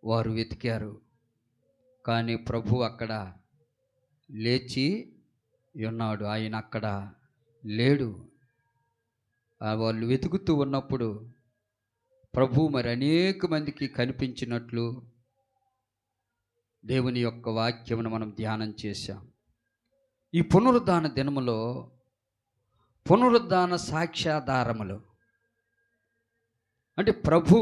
వారు వెతికారు, కానీ ప్రభు అక్కడ లేచి ఉన్నాడు. ఆయన అక్కడ లేడు. వాళ్ళు వెతుకుతూ ఉన్నప్పుడు ప్రభు మరి అనేక మందికి కనిపించినట్లు దేవుని యొక్క వాక్యమును మనం ధ్యానం చేశాం. ఈ పునరుద్ధాన దినములో పునరుద్ధాన సాక్ష్యాధారములు అంటే ప్రభు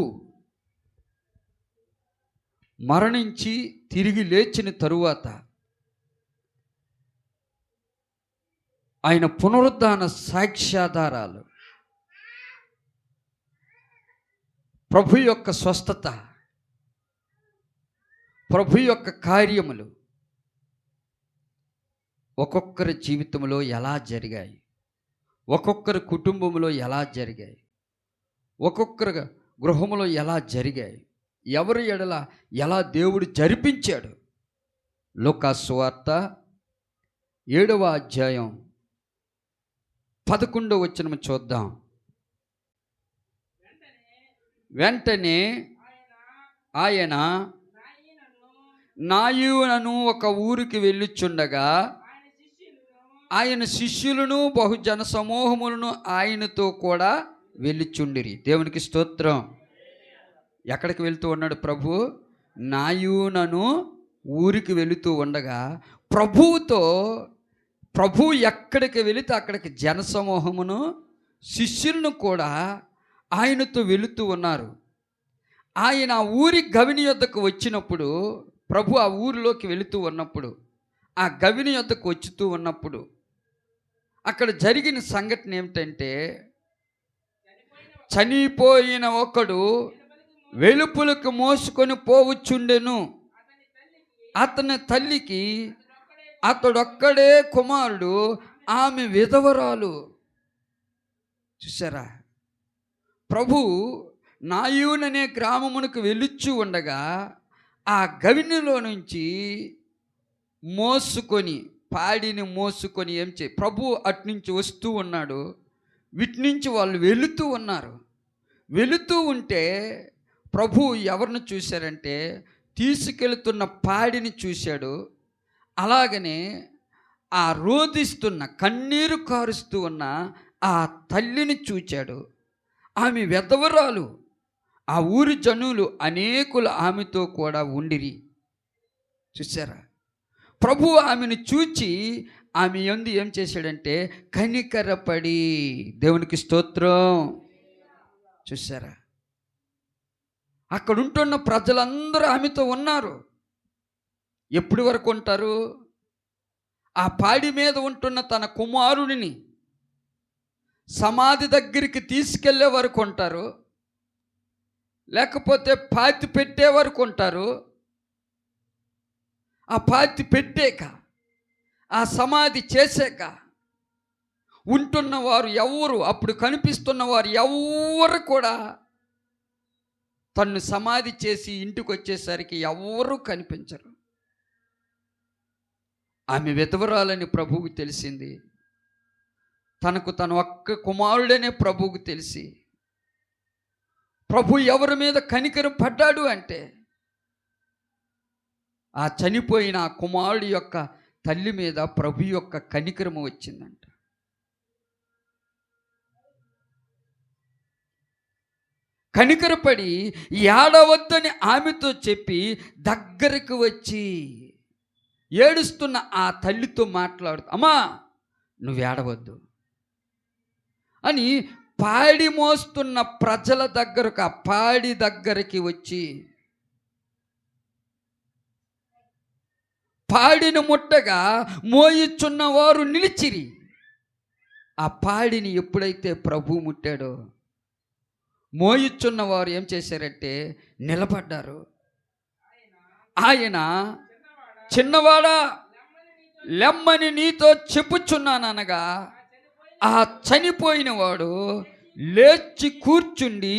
మరణించి తిరిగి లేచిన తరువాత ఆయన పునరుద్ధాన సాక్ష్యాధారాలు, ప్రభు యొక్క స్వస్థత, ప్రభు యొక్క కార్యములు ఒక్కొక్కరి జీవితంలో ఎలా జరిగాయి, ఒక్కొక్కరి కుటుంబంలో ఎలా జరిగాయి, ఒక్కొక్కరి గృహంలో ఎలా జరిగాయి, ఎవరి ఎడల ఎలా దేవుడు జరిపించాడు. లూకా సువార్త 7వ అధ్యాయం 11వ వచనం చూద్దాం. వెంటనే ఆయన నాయునను ఒక ఊరికి వెళ్ళుచుండగా ఆయన శిష్యులను బహుజన సమూహములను ఆయనతో కూడా వెళ్ళుచుండిరి. దేవునికి స్తోత్రం. ఎక్కడికి వెళుతూ ఉన్నాడు ప్రభు? నాయునను ఊరికి వెళుతూ ఉండగా ప్రభు ఎక్కడికి వెళితే అక్కడికి జనసమూహమును శిష్యులను కూడా ఆయనతో వెళుతూ ఉన్నారు. ఆయన ఊరి గవిని యొద్దకు వచ్చినప్పుడు, ప్రభు ఆ ఊరిలోకి వెళుతూ ఉన్నప్పుడు, ఆ గవిని యొద్దకు వచ్చుతూ ఉన్నప్పుడు అక్కడ జరిగిన సంఘటన ఏమిటంటే, చనిపోయిన ఒకడు వెలుపులకు మోసుకొని పోవచ్చుండెను. అతని తల్లికి అతడొక్కడే కుమారుడు, ఆమె విధవరాలు. చూసారా? ప్రభు నాయూన్ అనే గ్రామమునకు వెళ్ళుచు ఉండగా ఆ గవినిలో నుంచి పాడిని మోసుకొని ప్రభు అట్నుంచి వస్తూ ఉన్నాడు. వీటి నుంచి వాళ్ళు వెళుతూ ఉన్నారు. వెళుతూ ఉంటే ప్రభు ఎవరిని చూశారంటే, తీసుకెళ్తున్న పాడిని చూశాడు. అలాగనే ఆ రోదిస్తున్న, కన్నీరు కారుస్తూ ఉన్న ఆ తల్లిని చూచాడు. ఆమె విధవరాలు. ఆ ఊరి జనులు అనేకులు ఆమెతో కూడా ఉండిరి. చూసారా? ప్రభు ఆమెను చూచి ఆమె యందు ఏం చేశాడంటే కనికరపడి, దేవునికి స్తోత్రం. చూసారా? అక్కడ ఉంటున్న ప్రజలందరూ ఆమెతో ఉన్నారు. ఎప్పటి వరకు ఉంటారు? ఆ పాడి మీద ఉంటున్న తన కుమారుడిని సమాధి దగ్గరికి తీసుకెళ్లే వరకు ఉంటారు, లేకపోతే పాతి పెట్టే వరకు ఉంటారు. ఆ పాతి పెట్టాక, ఆ సమాధి చేసాక ఉంటున్నవారు ఎవరు, అప్పుడు కనిపిస్తున్నవారు ఎవరు కూడా తన్ను సమాధి చేసి ఇంటికి వచ్చేసరికి ఎవరు కనిపించరు. ఆమె విధవరాలని ప్రభువుకు తెలిసింది. తనకు తన ఒక్క కుమారుడనే ప్రభువుకు తెలిసి, ప్రభు ఎవరి మీద కనికరం పడ్డాడు అంటే ఆ చనిపోయిన ఆ కుమారుడి యొక్క తల్లి మీద ప్రభు యొక్క కనికరము వచ్చిందంట. కనికరపడి ఏడవద్దని ఆమెతో చెప్పి దగ్గరికి వచ్చి ఏడుస్తున్న ఆ తల్లితో మాట్లాడుతూ, అమ్మా నువ్వు ఏడవద్దు అని పాడి మోస్తున్న ప్రజల దగ్గరకు, ఆ పాడి దగ్గరికి వచ్చి పాడిని ముట్టగా మోయిచున్న వారు నిలిచిరి. ఆ పాడిని ఎప్పుడైతే ప్రభు ముట్టాడో మోయిచున్న వారు ఏం చేశారంటే నిలబడ్డారు. ఆయన, చిన్నవాడా లెమ్మని నీతో చెప్పుచున్నాననగా ఆ చనిపోయిన వాడు లేచి కూర్చుండి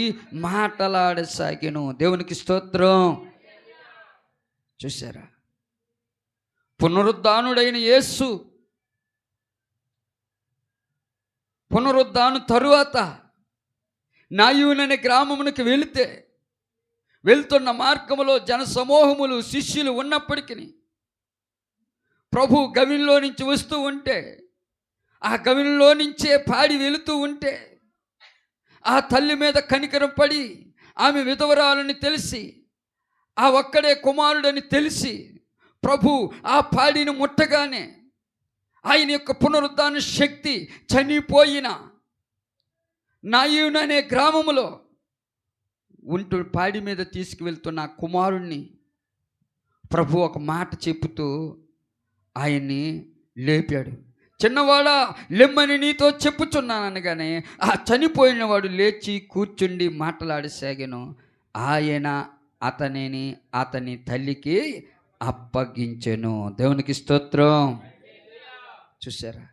మాటలాడసాగెను. దేవునికి స్తోత్రం. చూసారా? పునరుద్ధానుడైన యేసు పునరుద్ధాను తరువాత నాయూన్ అనే గ్రామమునకు వెళ్తున్న మార్గములో జనసమూహములు శిష్యులు ఉన్నప్పటికీ ప్రభు గవిలో నుంచి వస్తూ ఉంటే, ఆ గవిలో నుంచే పాడి వెళుతూ ఉంటే, ఆ తల్లి మీద కనికరం పడి ఆమె విధవరాలని తెలిసి, ఆ ఒక్కడే కుమారుడని తెలిసి ప్రభు ఆ పాడిని ముట్టగానే ఆయన యొక్క పునరుద్ధాన శక్తి చనిపోయిన నాయును అనే గ్రామములో ఉంటూ పాడి మీద తీసుకువెళ్తున్న ఆ కుమారుణ్ణి ప్రభు ఒక మాట చెబుతూ ఆయన్ని లేపాడు. చిన్నవాడా లెమ్మని నీతో చెప్పుచున్నాను అనగానే ఆ చనిపోయిన వాడు లేచి కూర్చుండి మాట్లాడసాగాను. ఆయన అతనిని అతని తల్లికి అప్పగించెను. దేవునికి స్తోత్రం. చూసారా,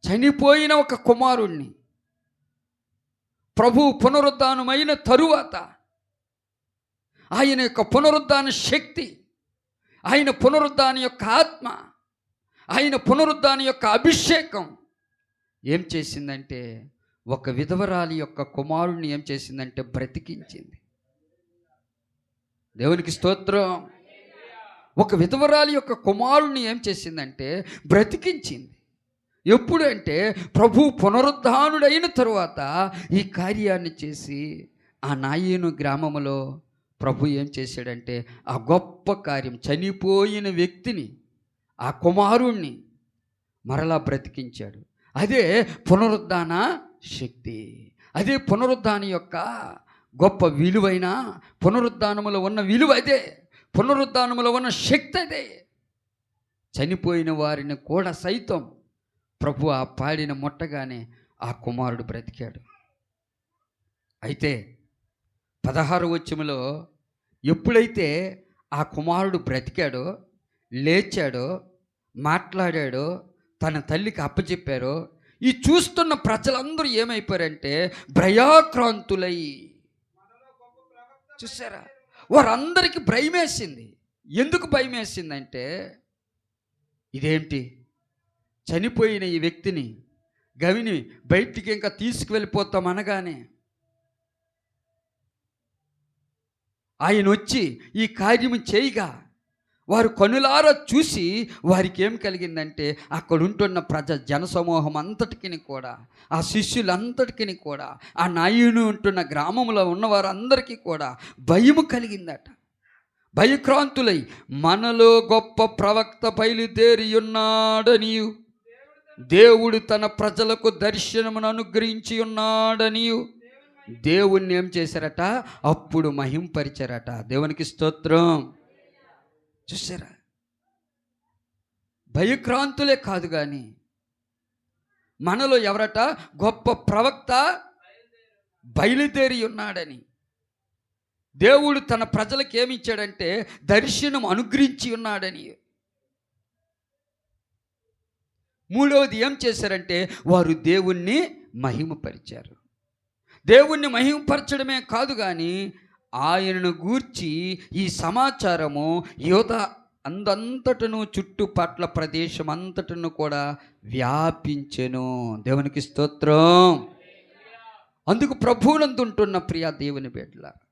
చనిపోయిన ఒక కుమారుణ్ణి ప్రభు పునరుద్ధానమైన తరువాత ఆయన యొక్క పునరుద్ధాన శక్తి, ఆయన పునరుద్ధాన యొక్క ఆత్మ, ఆయన పునరుద్ధాన యొక్క అభిషేకం ఏం చేసిందంటే, ఒక విధవరాలి యొక్క కుమారుణ్ణి ఏం చేసిందంటే బ్రతికించింది. దేవునికి స్తోత్రం. ఒక విధవరాలి యొక్క కుమారుణ్ణి ఏం చేసిందంటే బ్రతికించింది. ఎప్పుడు అంటే ప్రభు పునరుద్ధానుడైన తరువాత ఈ కార్యాన్ని చేసి ఆ నాయను గ్రామములో ప్రభు ఏం చేశాడంటే ఆ గొప్ప కార్యం, చనిపోయిన వ్యక్తిని, ఆ కుమారుణ్ణి మరలా బ్రతికించాడు. అదే పునరుద్ధాన శక్తి. అదే పునరుద్ధాన యొక్క గొప్ప విలువైన, పునరుద్ధానములో ఉన్న విలువ అదే, పునరుద్ధానములో ఉన్న శక్తి అదే. చనిపోయిన వారిని కూడా సైతం ప్రభు ఆ పాడిన ముట్టగానే ఆ కుమారుడు బ్రతికాడు. అయితే 16వ వచనంలో ఎప్పుడైతే ఆ కుమారుడు బ్రతికాడో, లేచాడో, మాట్లాడాడో, తన తల్లికి అప్పచెప్పారో, ఈ చూస్తున్న ప్రజలందరూ ఏమైపోయారంటే భయాక్రాంతులై. చూసారా, వారందరికీ భయమేసింది. ఎందుకు భయమేసిందంటే, ఇదేంటి, చనిపోయిన ఈ వ్యక్తిని గవిని బయటికి ఇంకా తీసుకువెళ్ళిపోతాం అనగానే ఆయన వచ్చి ఈ కార్యము చేయగా వారు కనులారా చూసి వారికి ఏం కలిగిందంటే, అక్కడ ఉంటున్న జనసమూహం అంతటికి కూడా, ఆ శిష్యులంతటికి కూడా, ఆ నాయును ఉంటున్న గ్రామంలో ఉన్నవారందరికీ కూడా భయము కలిగిందట. భయక్రాంతులై, మనలో గొప్ప ప్రవక్త బయలుదేరి ఉన్నాడని, దేవుడు తన ప్రజలకు దర్శనమును అనుగ్రహించి ఉన్నాడని దేవుణ్ణి ఏం చేశారట, అప్పుడు మహింపరిచారట. దేవునికి స్తోత్రం. చూసారా, భయక్రాంతులే కాదు కానీ మనలో ఎవరట, గొప్ప ప్రవక్త బయలుదేరి ఉన్నాడని, దేవుడు తన ప్రజలకు ఏమి ఇచ్చాడంటే దర్శనం అనుగ్రహించి ఉన్నాడని. మూడవది ఏం చేశారంటే వారు దేవుణ్ణి మహిమపరిచారు. దేవుణ్ణి మహిమపరచడమే కాదు కానీ ఆయనను గూర్చి ఈ సమాచారము యోధ అందంతటను, చుట్టుపట్ల ప్రదేశం అంతటను కూడా వ్యాపించెను. దేవునికి స్తోత్రం. అందుకు ప్రభువునందుంటున్న ప్రియ దేవుని బిడ్డలారా,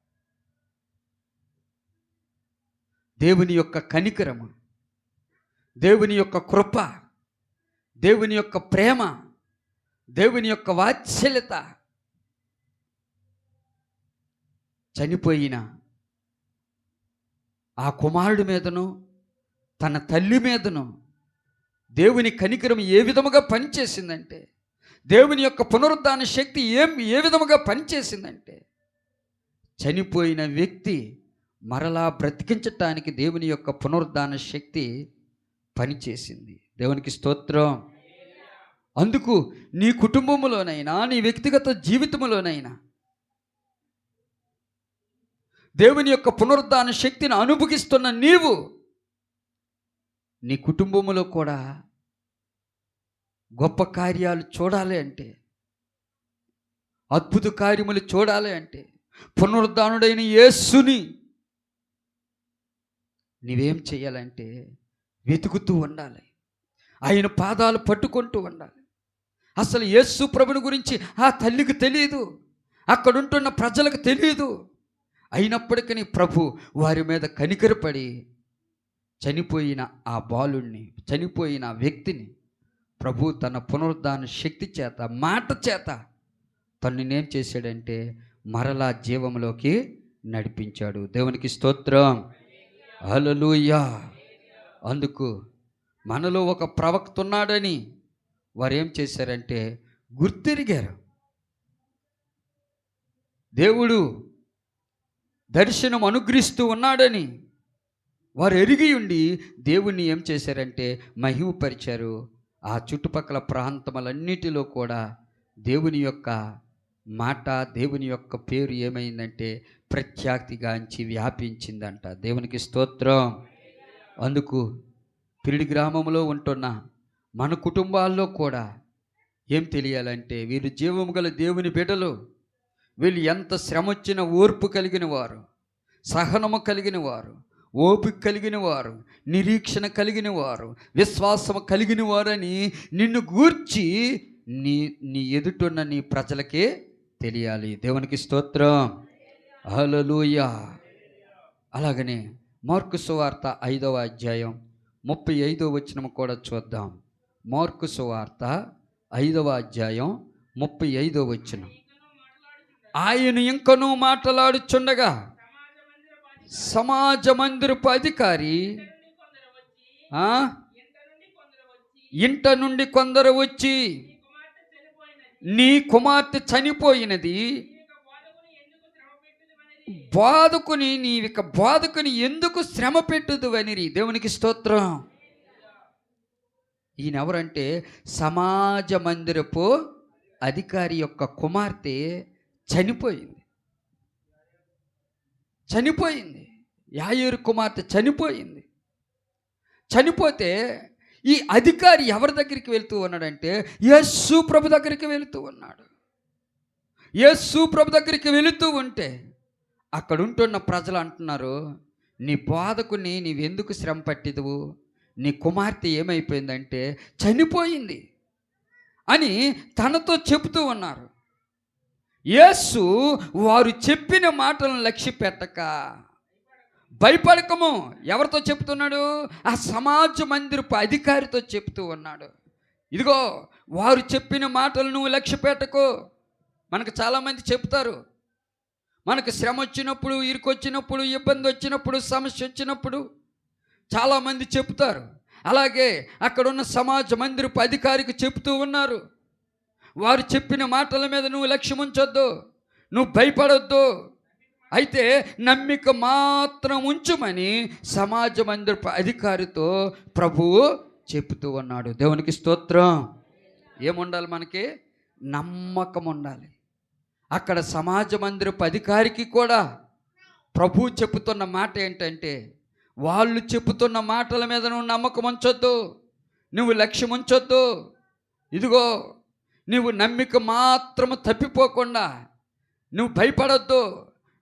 దేవుని యొక్క కనికరము, దేవుని యొక్క కృప, దేవుని యొక్క ప్రేమ, దేవుని యొక్క వాత్సల్యత చనిపోయిన ఆ కుమారుడి మీదను, తన తల్లి మీదను దేవుని కనికరం ఏ విధముగా పనిచేసిందంటే, దేవుని యొక్క పునరుద్ధాన శక్తి ఏ విధముగా పనిచేసిందంటే, చనిపోయిన వ్యక్తి మరలా బ్రతికించటానికి దేవుని యొక్క పునరుద్ధాన శక్తి పనిచేసింది. దేవునికి స్తోత్రం. అందుకు నీ కుటుంబంలోనైనా, నీ వ్యక్తిగత జీవితంలోనైనా దేవుని యొక్క పునరుద్ధాన శక్తిని అనుభవిస్తున్న నీవు, నీ కుటుంబంలో కూడా గొప్ప కార్యాలు చూడాలి అంటే, అద్భుత కార్యములు చూడాలి అంటే, పునరుద్ధానుడైన యేసుని నీవేం చేయాలంటే వెతుకుతూ ఉండాలి. ఆయన పాదాలు పట్టుకుంటూ ఉండాలి. అసలు యేసు ప్రభుని గురించి ఆ తల్లికి తెలియదు, అక్కడుంటున్న ప్రజలకు తెలియదు. అయినప్పటికీ ప్రభు వారి మీద కనికరపడి చనిపోయిన ఆ బాలుణ్ణి, చనిపోయిన వ్యక్తిని ప్రభు తన పునరుద్ధాన శక్తి చేత, మాట చేత తన్నునేం చేశాడంటే మరలా జీవంలోకి నడిపించాడు. దేవునికి స్తోత్రం, హల్లెలూయా. అందుకు మనలో ఒక ప్రవక్త ఉన్నాడని వారు ఏం చేశారంటే గుర్తిరిగారు. దేవుడు దర్శనం అనుగ్రహిస్తూ ఉన్నాడని వారు ఎరిగి ఉండి దేవుణ్ణి ఏం చేశారంటే మహిమపరిచారు. ఆ చుట్టుపక్కల ప్రాంతములన్నిటిలో కూడా దేవుని యొక్క మాట, దేవుని యొక్క పేరు ఏమైందంటే ప్రఖ్యాతిగాంచి వ్యాపించిందంట. దేవునికి స్తోత్రం. అందుకు పిరిడి గ్రామంలో ఉంటున్న మన కుటుంబాల్లో కూడా ఏం తెలియాలంటే వీరు జీవము గల దేవుని బిడ్డలు. వీళ్ళు ఎంత శ్రమ వచ్చిన ఓర్పు కలిగిన వారు, సహనము కలిగిన వారు, ఓపిక కలిగిన వారు, నిరీక్షణ కలిగిన వారు, విశ్వాసము కలిగిన వారని నిన్ను గూర్చి నీ ఎదుటున్న నీ ప్రజలకే తెలియాలి. దేవునికి స్తోత్రం, హల్లెలూయా. అలాగనే మార్కు సువార్త 5వ అధ్యాయం 35వ వచనం కూడా చూద్దాం. మార్కు సువార్త 5వ అధ్యాయం 35వ వచనం. ఆయన ఇంకనూ మాట్లాడుచుండగా సమాజ మందిరపు అధికారి ఇంట నుండి కొందరు వచ్చి, నీ కుమార్తె చనిపోయినది, బాధకుని ఎందుకు శ్రమ పెట్టుదు అనిరి. దేవునికి స్తోత్రం. ఈయన ఎవరంటే సమాజ మందిరపు అధికారి యొక్క కుమార్తె చనిపోయింది. యాయేరు కుమార్తె చనిపోయింది. చనిపోతే ఈ అధికారి ఎవరి దగ్గరికి వెళ్తూ ఉన్నాడంటే యేసు ప్రభు దగ్గరికి వెళుతూ ఉన్నాడు. యేసు ప్రభు దగ్గరికి వెళుతూ ఉంటే అక్కడ ఉంటున్న ప్రజలు అంటున్నారు, నీ బాధకుని నీవెందుకు శ్రమ పట్టిదువు, నీ కుమార్తె ఏమైపోయిందంటే చనిపోయింది అని తనతో చెబుతూ ఉన్నారు. యేసు వారు చెప్పిన మాటలను లక్ష్య పెట్టక, భయపడకము, ఎవరితో చెప్తున్నాడు? ఆ సమాజ మందిరపు అధికారితో చెప్తూ ఉన్నాడు. ఇదిగో వారు చెప్పిన మాటలు నువ్వు లక్ష్య పెట్టకు. మనకు చాలామంది చెప్తారు, మనకు శ్రమ వచ్చినప్పుడు, ఇరుకొచ్చినప్పుడు, ఇబ్బంది వచ్చినప్పుడు, సమస్య వచ్చినప్పుడు చాలామంది చెప్తారు. అలాగే అక్కడున్న సమాజ మందిరపు అధికారికి చెప్తూ ఉన్నారు, వారు చెప్పిన మాటల మీద నువ్వు లక్ష్యం ఉంచొద్దు, నువ్వు భయపడొద్దు, అయితే నమ్మిక మాత్రం ఉంచుమని సమాజ మందిరపు అధికారితో ప్రభువు చెప్తూ ఉన్నాడు. దేవునికి స్తోత్రం. ఏముండాలి? మనకి నమ్మకం ఉండాలి. అక్కడ సమాజ మందిరపు అధికారికి కూడా ప్రభు చెబుతున్న మాట ఏంటంటే, వాళ్ళు చెబుతున్న మాటల మీద నువ్వు నమ్మకం ఉంచొద్దు, నువ్వు లక్ష్యం ఉంచొద్దు. ఇదిగో నువ్వు నమ్మిక మాత్రము తప్పిపోకుండా నువ్వు భయపడొద్దు,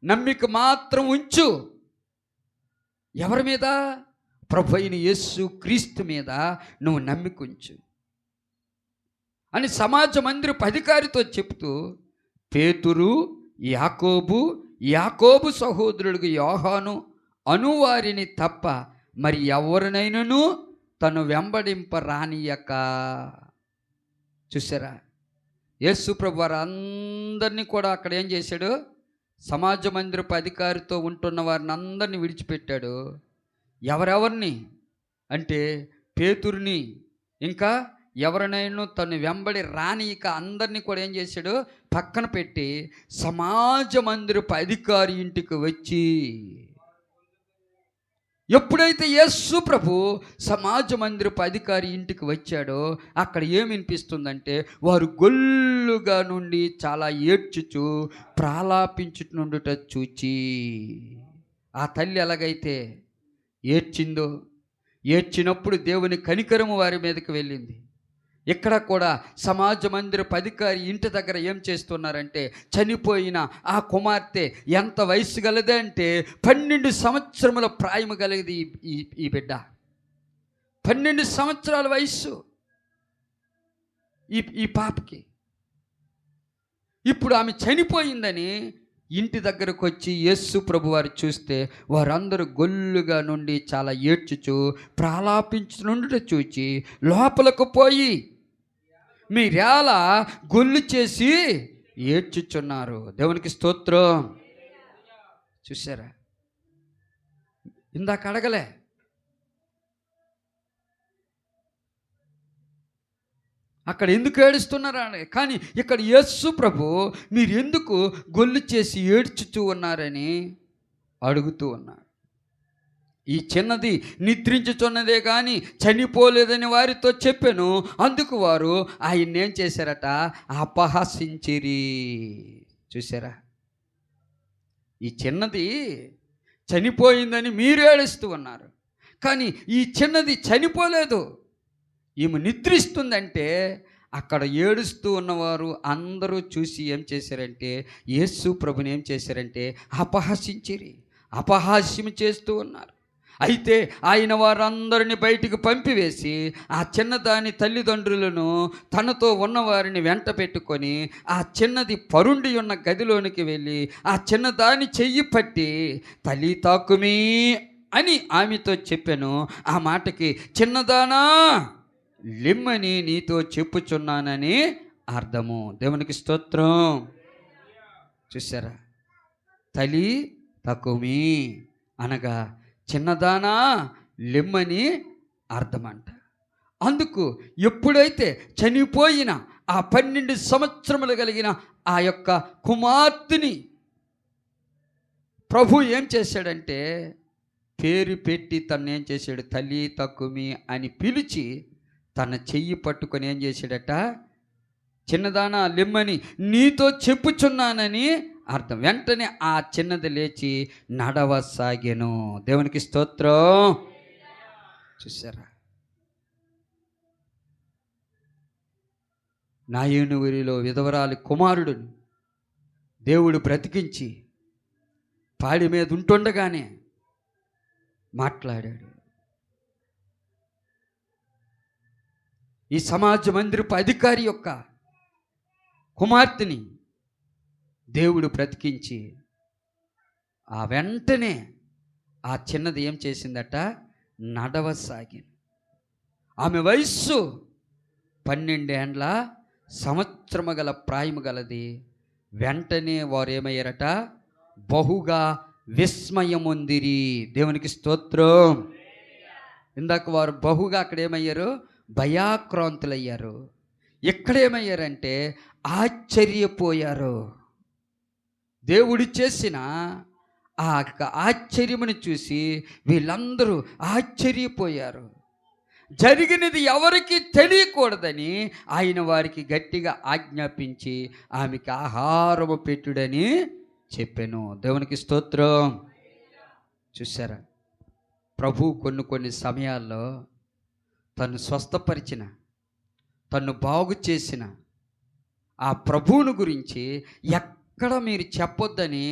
నమ్మిక మాత్రం ఉంచు. ఎవరి మీద? ప్రభు అయిన యేసు క్రీస్తు మీద నువ్వు నమ్మిక ఉంచు అని సమాజ మందిరపు అధికారితో చెప్తూ, పేతురు, యాకోబు సహోదరుడికి యోహాను అనువారిని తప్ప మరి ఎవరినైనాను తను వెంబడింప రానియక. చూసారా, యేసు ప్రభు వారు అందరినీ కూడా అక్కడ ఏం చేశాడు? సమాజ మందిరపు అధికారితో ఉంటున్న వారిని అందరినీ విడిచిపెట్టాడు. ఎవరెవరిని అంటే పేతురుని, ఇంకా ఎవరినైనా తను వెంబడి రానియక అందరినీ కూడా ఏం చేశాడు? పక్కన పెట్టి సమాజ మందిరపు అధికారి ఇంటికి వచ్చి, ఎప్పుడైతే యేసు ప్రభు సమాజ మందిరపు అధికారి ఇంటికి వచ్చాడో అక్కడ ఏమి వినిపిస్తుందంటే, వారు గొల్లుగా నుండి చాలా ఏడ్చుచు ప్రాలాపించుచుండుట చూచి, ఆ తల్లి ఎలాగైతే ఏడ్చిందో, ఏడ్చినప్పుడు దేవుని కనికరము వారి మీదకి వెళ్ళింది. ఇక్కడ కూడా సమాజ మందిరపు అధికారి ఇంటి దగ్గర ఏం చేస్తున్నారంటే, చనిపోయిన ఆ కుమార్తె ఎంత వయసు గలదే అంటే 12 సంవత్సరముల ప్రాయము కలిగింది ఈ బిడ్డ. 12 సంవత్సరాల వయస్సు ఈ పాపకి. ఇప్పుడు ఆమె చనిపోయిందని ఇంటి దగ్గరకు వచ్చి యేసు ప్రభు వారు చూస్తే వారందరూ గొల్లుగా నుండి చాలా ఏడ్చుచు ప్రాలాపించునుండుట చూచి లోపలకు పోయి మీరేలా గొల్లు చేసి ఏడ్చుచున్నారు. దేవునికి స్తోత్రం. చూసారా, ఇందాక అడగలే, అక్కడ ఎందుకు ఏడుస్తున్నారా అని, కానీ ఇక్కడ యేసు ప్రభు మీరు ఎందుకు గొల్లు చేసి ఏడ్చుతూ ఉన్నారని అడుగుతూ ఉన్నారు. ఈ చిన్నది నిద్రించుచున్నదే కానీ చనిపోలేదని వారితో చెప్పాను. అందుకు వారు ఆయన్ని ఏం చేశారట, అపహసించిరి. చూసారా, ఈ చిన్నది చనిపోయిందని మీరు ఏడుస్తూ ఉన్నారు, కానీ ఈ చిన్నది చనిపోలేదు, ఈమె నిద్రిస్తుందంటే అక్కడ ఏడుస్తూ ఉన్నవారు అందరూ చూసి ఏం చేశారంటే యేసు ప్రభుని ఏం చేశారంటే అపహసించిరి, అపహాస్యం చేస్తూ ఉన్నారు. అయితే ఆయన వారందరిని బయటికి పంపివేసి ఆ చిన్నదాని తల్లిదండ్రులను తనతో ఉన్నవారిని వెంట పెట్టుకొని ఆ చిన్నది పరుండి ఉన్న గదిలోనికి వెళ్ళి ఆ చిన్నదాని చెయ్యి పట్టి తల్లి తాకుమీ అని ఆమెతో చెప్పాను. ఆ మాటకి చిన్నదానా లిమ్మని నీతో చెప్పుచున్నానని అర్థము. దేవునికి స్తోత్రం. చూసారా, తలి తకుమి అనగా చిన్నదానా లిమ్మని అర్థమంట. అందుకు ఎప్పుడైతే చనిపోయిన ఆ 12 సంవత్సరములు కలిగిన ఆ యొక్క కుమార్తెని ప్రభు ఏం చేశాడంటే పేరు పెట్టి తను ఏం చేశాడు, తల్లి తక్కుమి అని పిలిచి తన చెయ్యి పట్టుకొని ఏం చేశాడట, చిన్నదానా లెమ్మని నీతో చెప్పుచున్నానని అర్థం. వెంటనే ఆ చిన్నది లేచి నడవసాగెను. దేవునికి స్తోత్రం. చూసారా, నాయనువరిలో విధవరాలి కుమారుడుని దేవుడు బ్రతికించి పాడి మీద ఉంటుండగానే మాట్లాడాడు. ఈ సమాజ మందిరపు అధికారి యొక్క కుమార్తెని దేవుడు బ్రతికించి ఆ వెంటనే ఆ చిన్నది ఏం చేసిందట, నడవసాగింది. ఆమె వయస్సు 12 ఏండ్ల సంవత్సరము గల ప్రాయము గలది. వెంటనే వారు ఏమయ్యారట, బహుగా విస్మయముందిరి. దేవునికి స్తోత్రం. ఇందాక వారు బహుగా అక్కడ ఏమయ్యారు, భయాక్రాంతులయ్యారు. ఎక్కడేమయ్యారంటే ఆశ్చర్యపోయారు. దేవుడు చేసిన ఆ ఆశ్చర్యమును చూసి వీళ్ళందరూ ఆశ్చర్యపోయారు. జరిగినది ఎవరికి తెలియకూడదని ఆయన వారికి గట్టిగా ఆజ్ఞాపించి ఆమెకి ఆహారము పెట్టుడని చెప్పాను. దేవునికి స్తోత్రం. చూసారా, ప్రభు కొన్ని సమయాల్లో తను స్వస్థపరిచిన, తను బాగు చేసిన ఆ ప్రభువును గురించి ఎక్కడ మీరు చెప్పొద్దని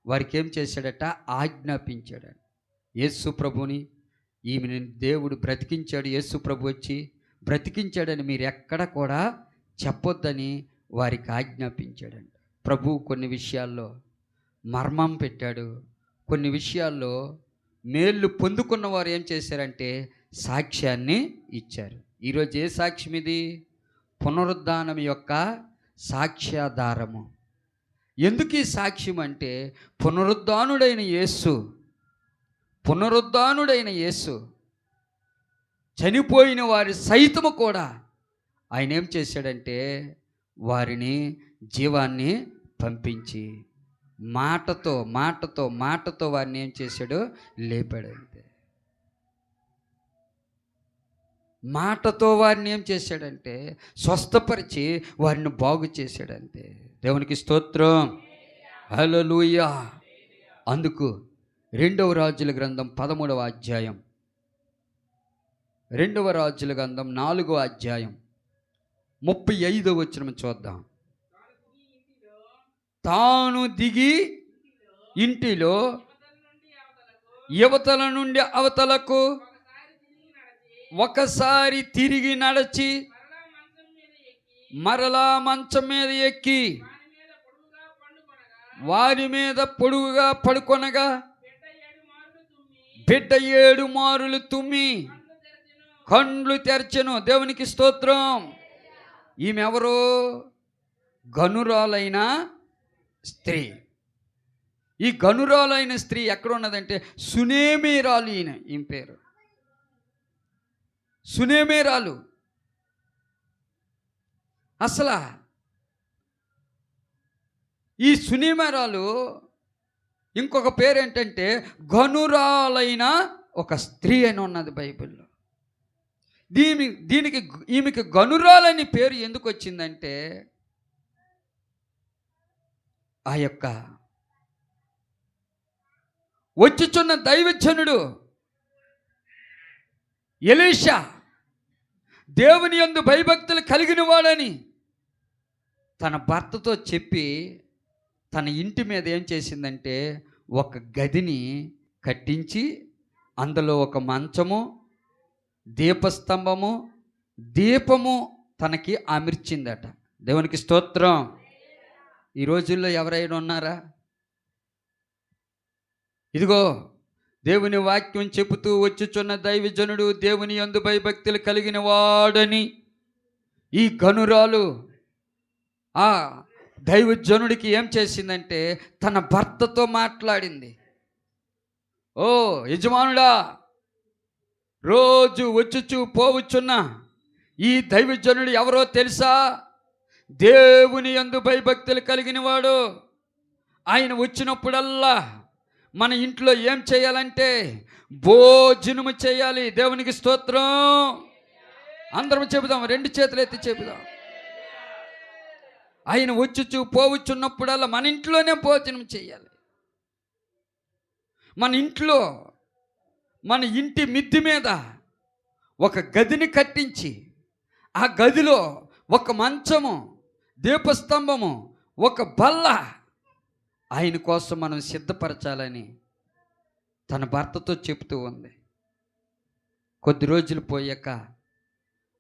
వారికి ఏం చేశాడట, ఆజ్ఞాపించాడు. యేసు ప్రభుని ఈమెను దేవుడు బ్రతికించాడు, యేసు ప్రభు వచ్చి బ్రతికించాడని మీరు ఎక్కడ కూడా చెప్పొద్దని వారికి ఆజ్ఞాపించాడంట. ప్రభు కొన్ని విషయాల్లో మర్మం పెట్టాడు, కొన్ని విషయాల్లో మేళ్ళు పొందుకున్న వారు ఏం చేశారంటే సాక్ష్యాన్ని ఇచ్చారు. ఈరోజు ఏ సాక్ష్యం ఇది? పునరుద్ధానం యొక్క సాక్ష్యాధారము. ఎందుకు ఈ సాక్ష్యం అంటే పునరుద్ధానుడైన యేసు చనిపోయిన వారి సైతము కూడా ఆయన ఏం చేశాడంటే వారిని జీవాన్ని పంపించి మాటతో వారిని ఏం చేశాడు, లేపాడంతే. మాటతో వారిని ఏం చేశాడంటే స్వస్థపరిచి వారిని బాగు చేశాడంతే. దేవునికి స్తోత్రం. హల్లెలూయా. అందుకు 2వ రాజుల గ్రంథం 13వ అధ్యాయం, 2వ రాజుల గ్రంథం 4వ అధ్యాయం 35వ వచనం చూద్దాం. తాను దిగి ఇంటిలో యువతల నుండి అవతలకు ఒకసారి తిరిగి నడిచి మరలా మంచం మీద ఎక్కి వారి మీద పొడుగుగా పడుకొనగా బిడ్డ 7 మారులు తుమ్మి కండ్లు తెరచెను. దేవునికి స్తోత్రం. ఈమె ఎవరు? గనురాలైన స్త్రీ. ఈ గనురాలైన స్త్రీ ఎక్కడ ఉన్నదంటే సునేమేరాలు. ఈమె పేరు సునేమేరాలు. అసలు ఈ సునేమేరాలు ఇంకొక పేరు ఏంటంటే గనురాలైన ఒక స్త్రీ అని ఉన్నది బైబిల్లో. దీనికి ఈమెకి గనురాలని పేరు ఎందుకు వచ్చిందంటే ఆ యొక్క వచ్చుచున్న దైవజనుడు ఎలీషా దేవుని యందు భయభక్తులు కలిగిన వాడని తన భర్తతో చెప్పి తన ఇంటి మీద ఏం చేసిందంటే ఒక గదిని కట్టించి అందులో ఒక మంచము, దీపస్తంభము, దీపము తనకి అమర్చిందట. దేవునికి స్తోత్రం. ఈ రోజుల్లో ఎవరైనా ఉన్నారా? ఇదిగో దేవుని వాక్యం చెబుతూ వచ్చుచున్న దైవజనుడు దేవుని యందు భయభక్తులు కలిగిన వాడని ఈ గనురాలు ఆ దైవజనుడికి ఏం చేసిందంటే తన భర్తతో మాట్లాడింది. ఓ యజమానుడా, రోజు వచ్చుచు పోవచ్చున్న ఈ దైవజనుడు ఎవరో తెలుసా? దేవుని యందు భయభక్తులు కలిగిన వాడు. ఆయన వచ్చినప్పుడల్లా మన ఇంట్లో ఏం చేయాలంటే భోజనము చేయాలి. దేవునికి స్తోత్రం. అందరం చెబుదాం, 2 చేతులు ఎత్తి చెబుదాం. ఆయన వచ్చుచు పోవచ్చున్నప్పుడల్లా మన ఇంట్లోనే భోజనం చేయాలి. మన ఇంట్లో మన ఇంటి మిద్ది మీద ఒక గదిని కట్టించి ఆ గదిలో ఒక మంచము, దీపస్తంభము, ఒక బల్ల ఆయన కోసం మనం సిద్ధపరచాలని తన భర్తతో చెప్తూ ఉంది. కొద్ది రోజులు పోయాక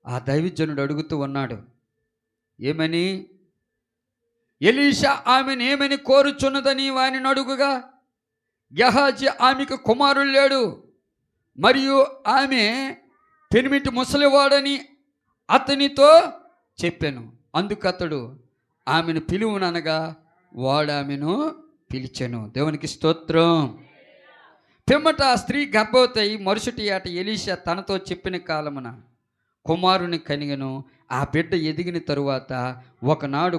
ఆ దైవజనుడు అడుగుతూ ఉన్నాడు, ఏమని? ఎలీషా ఆమెను ఏమని కోరుచున్నదని వారిని అడుగుగా, గెహాజీ ఆమెకు కుమారుడు లేడు, మరియు ఆమె పెనిమిటి ముసలివాడని అతనితో చెప్పాను. అందుకు అతడు ఆమెను పిలువుననగా వాడు ఆమెను పిలిచెను. దేవునికి స్తోత్రం. పిమ్మట ఆ స్త్రీ గర్భవతి అయి మరుసటి ఏట ఎలీషా తనతో చెప్పిన కాలమున కుమారుని కనిగను. ఆ బిడ్డ ఎదిగిన తరువాత ఒకనాడు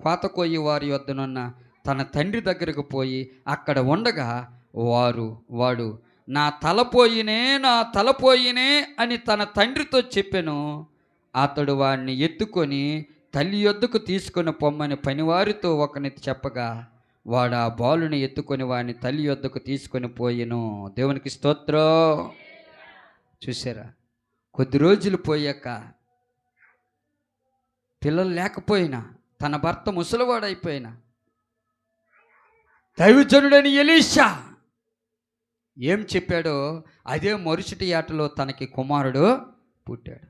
కోత కోయి వారి వద్దనున్న తన తండ్రి దగ్గరకు పోయి అక్కడ ఉండగా వాడు నా తలపోయినే అని తన తండ్రితో చెప్పెను. అతడు వాడిని ఎత్తుకొని తల్లి యొద్దకు తీసుకొని పొమ్మని పనివారితో ఒకని చెప్పగా వాడు ఆ బాలుని ఎత్తుకొని వాడిని తల్లి యొద్దకు తీసుకొని పోయెను. దేవునికి స్తోత్రం. చూసారా, కొద్ది రోజులు పోయాక పిల్లలు లేకపోయినా, తన భర్త ముసలివాడైపోయినా, దైవజనుడని ఎలీషా ఏం చెప్పాడో అదే మరుసటి ఏటలో తనకి కుమారుడు పుట్టాడు.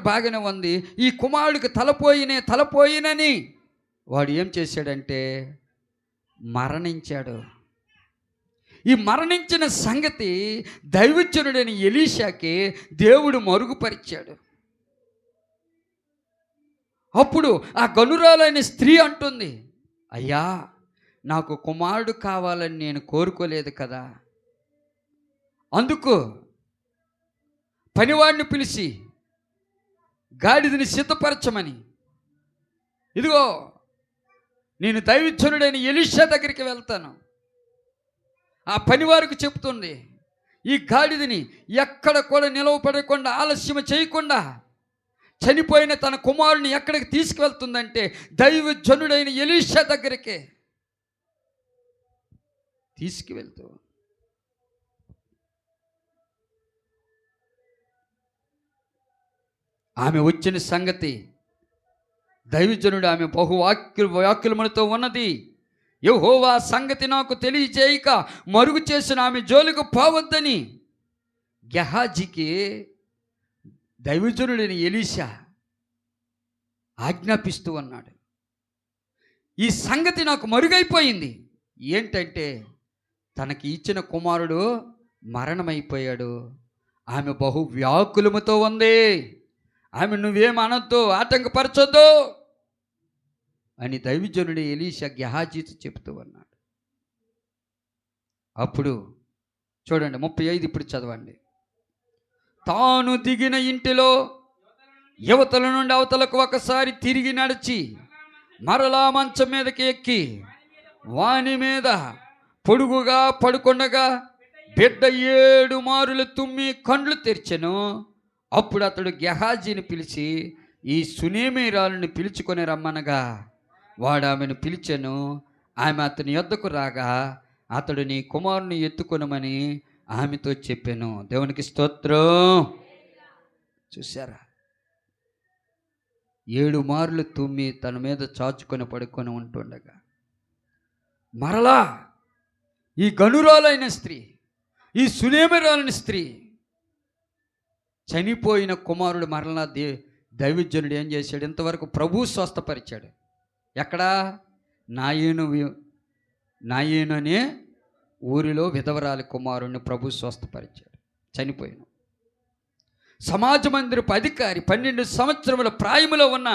బాగానే ఉంది. ఈ కుమారుడికి తలపోయినని వాడు ఏం చేశాడంటే మరణించాడు. ఈ మరణించిన సంగతి దైవజనుడని ఎలీషాకి దేవుడు మరుగుపరిచాడు. అప్పుడు ఆ గనురాలైన స్త్రీ అంటుంది, అయ్యా, నాకు కుమారుడు కావాలని నేను కోరుకోలేదు కదా, అందుకు పనివాడిని పిలిచి గాడిదని సిద్ధపరచమని, ఇదిగో నేను దైవజనుడైన ఎలీషా దగ్గరికి వెళ్తాను. ఆ పనివారికి చెప్తుంది, ఈ గాడిదని ఎక్కడ కూడా నిలవపడకుండా ఆలస్యం చేయకుండా చనిపోయిన తన కుమారుని ఎక్కడికి తీసుకువెళ్తుందంటే దైవజనుడైన ఎలీషా దగ్గరికే తీసుకువెళ్తూ ఆమె వచ్చిన సంగతి దైవజనుడు ఆమె వాక్యములతో ఉన్నది. యెహోవా సంగతి నాకు తెలియజేయక మరుగు చేసిన ఆమె జోలికి పోవద్దని గెహాజీకి దైవజనుడైన ఎలీషా ఆజ్ఞాపిస్తూ ఉన్నాడు. ఈ సంగతి నాకు మరుగైపోయింది. ఏంటంటే తనకి ఇచ్చిన కుమారుడు మరణమైపోయాడు. ఆమె బహు వ్యాకులముతో ఉంది. ఆమె నువ్వేం అనొద్దు, ఆటంకపరచొద్దు అని దైవజనుడు ఎలీషా గెహాజీతో చెబుతూ ఉన్నాడు. అప్పుడు చూడండి 35 ఇప్పుడు చదవండి. తాను దిగిన ఇంటిలో యువతల నుండి అవతలకు ఒకసారి తిరిగి నడిచి మరలా మంచం మీదకి ఎక్కి వాని మీద పొడుగుగా పడుకొండగా బిడ్డ 7 మారులు తుమ్మి కండ్లు తెరిచెను. అప్పుడు అతడు గెహాజీని పిలిచి ఈ సునేమీరాలను పిలుచుకొని రమ్మనగా వాడు ఆమెను పిలిచెను. ఆమె అతని యొద్దకు రాగా అతడు నీ కుమారుని ఎత్తుకొనమని ఆమెతో చెప్పాను. దేవునికి స్తోత్రం. చూసారా, 7 మార్లు తుమ్మి తన మీద చాచుకొని పడుకొని ఉంటుండగా మరలా ఈ గనురాలైన స్త్రీ, ఈ సునేమిరాలైన స్త్రీ, చనిపోయిన కుమారుడు మరలా దైవజనుడు ఏం చేశాడు? ఇంతవరకు ప్రభు స్వస్థపరిచాడు. ఎక్కడా? నాయేను అనే ఊరిలో విధవరాలి కుమారుడిని ప్రభు స్వస్థపరిచాడు. చనిపోయాను. సమాజ మందిరపు అధికారి 12 సంవత్సరముల ప్రాయములో ఉన్న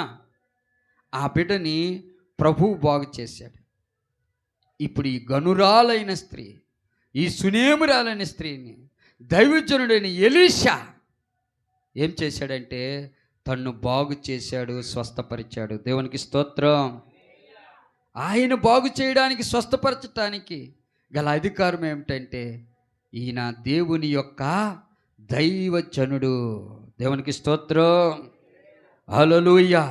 ఆ బిడ్డని ప్రభు బాగు చేశాడు. ఇప్పుడు ఈ గనురాలైన స్త్రీ, ఈ సునేమురాలైన స్త్రీని దైవజనుడైన ఎలీషా ఏం చేశాడంటే తన్ను బాగు చేశాడు, స్వస్థపరిచాడు. దేవునికి స్తోత్రం. ఆయన బాగు చేయడానికి, స్వస్థపరచటానికి గల అధికారం ఏమిటంటే ఈయన దేవుని యొక్క దైవజనుడు. దేవునికి స్తోత్రం. హల్లెలూయా.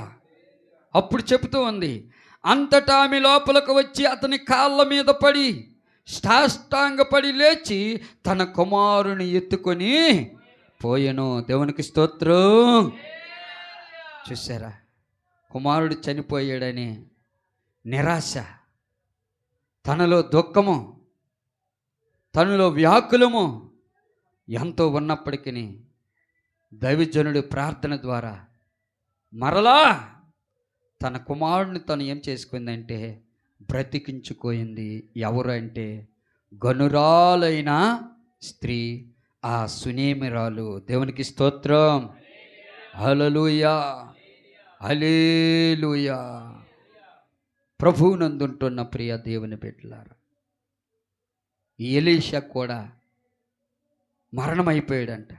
అప్పుడు చెబుతూ ఉంది, అంతటా ఆమె లోపలకు వచ్చి అతని కాళ్ళ మీద పడి సాష్టాంగపడి లేచి తన కుమారుని ఎత్తుకొని పోయెను. దేవునికి స్తోత్రం. చూసారా, కుమారుడు చనిపోయాడని నిరాశ, తనలో దుఃఖము, తనలో వ్యాకులము ఎంతో ఉన్నప్పటికీ దైవజనుడి ప్రార్థన ద్వారా మరలా తన కుమారుడిని తను ఏం చేసుకుందంటే బ్రతికించుకోయింది. ఎవరు అంటే గనురాలైన స్త్రీ, ఆ సునేమిరాలు. దేవునికి స్తోత్రం. హల్లెలూయా, హల్లెలూయా. ప్రభువునందుంటున్న ప్రియ దేవుని బిడ్డలారా, ఎలీషా కూడా మరణమైపోయాడంట.